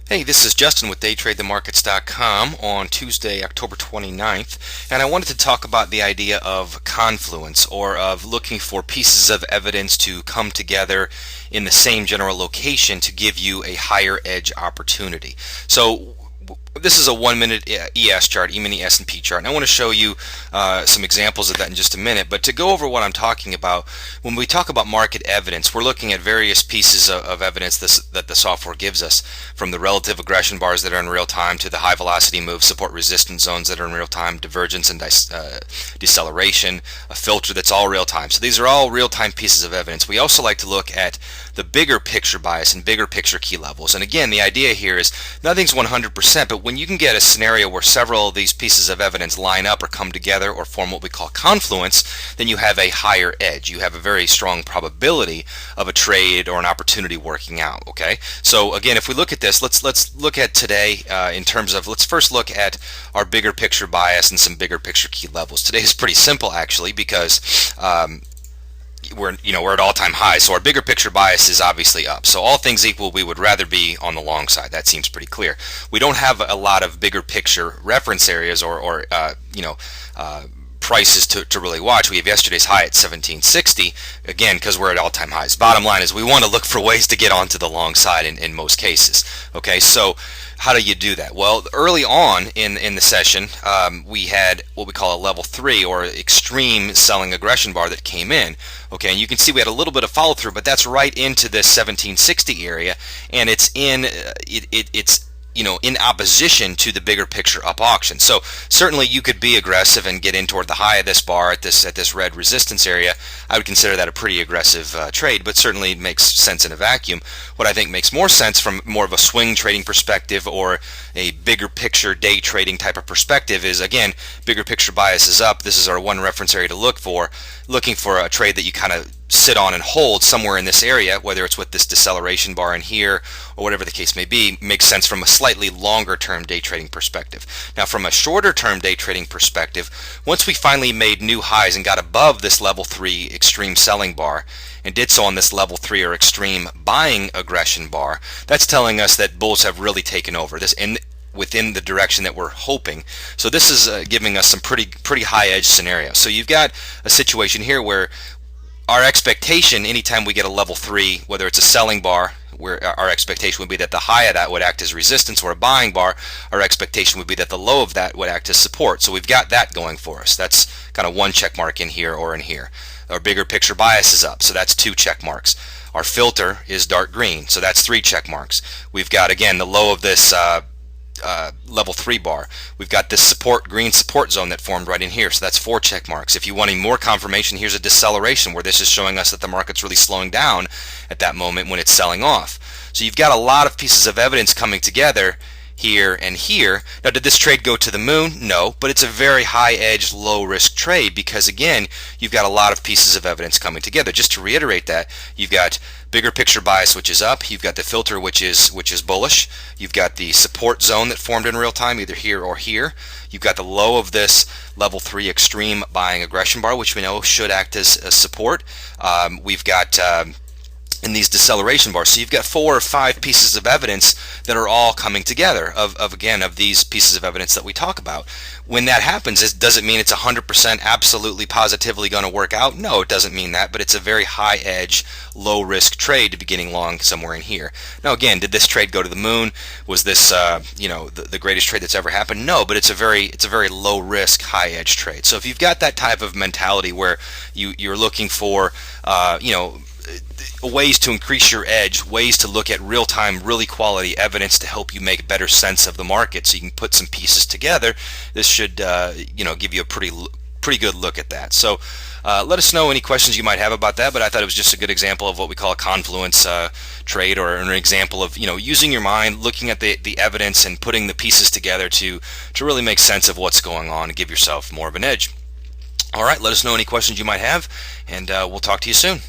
Hey, this is Justin with DayTradeTheMarkets.com on Tuesday, October 29th, and I wanted to talk about the idea of confluence, or of looking for pieces of evidence to come together in the same general location to give you a higher edge opportunity. So this is a 1-minute ES chart, E-mini S&P chart, and I want to show you some examples of that in just a minute. But to go over what I'm talking about, when we talk about market evidence, we're looking at various pieces of evidence that the software gives us, from the relative aggression bars that are in real time to the high velocity moves, support resistance zones that are in real time, divergence and deceleration, a filter that's all real time. So these are all real time pieces of evidence. We also like to look at the bigger picture bias and bigger picture key levels. And again, the idea here is nothing's 100%, but when you can get a scenario where several of these pieces of evidence line up or come together or form what we call confluence, then you have a higher edge. You have a very strong probability of a trade or an opportunity working out. Okay, so again, if we look at this, let's look at today in terms of, let's first look at our bigger picture bias and some bigger picture key levels. Today is pretty simple actually, because we're at all-time highs, so our bigger picture bias is obviously up. So all things equal, we would rather be on the long side. That seems pretty clear. We don't have a lot of bigger picture reference areas or prices to really watch. We have yesterday's high at 1760, again because we're at all-time highs. Bottom line is we want to look for ways to get onto the long side in most cases. Okay, so how do you do that? Well, early on in the session, we had what we call a level 3 or extreme selling aggression bar that came in. Okay, and you can see we had a little bit of follow through, but that's right into this 1760 area, and it's in opposition to the bigger picture up auction. So certainly you could be aggressive and get in toward the high of this bar at this red resistance area. I would consider that a pretty aggressive trade, but certainly it makes sense in a vacuum. What I think makes more sense from more of a swing trading perspective or a bigger picture day trading type of perspective is, again, bigger picture bias is up. This is our one reference area to look for, looking for a trade that you kind of sit on and hold somewhere in this area, whether it's with this deceleration bar in here or whatever the case may be, makes sense from a slightly longer term day trading perspective. Now from a shorter term day trading perspective, once we finally made new highs and got above this level 3 extreme selling bar and did so on this level 3 or extreme buying aggression bar, that's telling us that bulls have really taken over this within the direction that we're hoping. So this is giving us some pretty high edge scenarios. So you've got a situation here where our expectation, anytime we get a level 3, whether it's a selling bar, where our expectation would be that the high of that would act as resistance, or a buying bar, our expectation would be that the low of that would act as support. So we've got that going for us. That's kind of one check mark in here or in here. Our bigger picture bias is up, so that's 2 check marks. Our filter is dark green, so that's 3 check marks. We've got, again, the low of this level 3 bar. We've got this green support zone that formed right in here, so that's 4 check marks. If you want any more confirmation, here's a deceleration where this is showing us that the market's really slowing down at that moment when it's selling off. So you've got a lot of pieces of evidence coming together here and here. Now, did this trade go to the moon? No, but it's a very high edge, low risk trade because, again, you've got a lot of pieces of evidence coming together. Just to reiterate that, you've got bigger picture bias, which is up. You've got the filter, which is bullish. You've got the support zone that formed in real time, either here or here. You've got the low of this level 3 extreme buying aggression bar, which we know should act as a support. We've got in these deceleration bars. So you've got 4 or 5 pieces of evidence that are all coming together of these pieces of evidence that we talk about. When that happens, does it mean it's 100% absolutely positively going to work out? No, it doesn't mean that, but it's a very high edge, low risk trade to be getting long somewhere in here. Now again, did this trade go to the moon? Was this the greatest trade that's ever happened? No, but it's a very low risk, high edge trade. So if you've got that type of mentality where you're looking for ways to increase your edge, ways to look at real-time, really quality evidence to help you make better sense of the market so you can put some pieces together, this should give you a pretty good look at that. So let us know any questions you might have about that, but I thought it was just a good example of what we call a confluence trade, or an example of using your mind, looking at the evidence and putting the pieces together to really make sense of what's going on and give yourself more of an edge. All right, let us know any questions you might have, and we'll talk to you soon.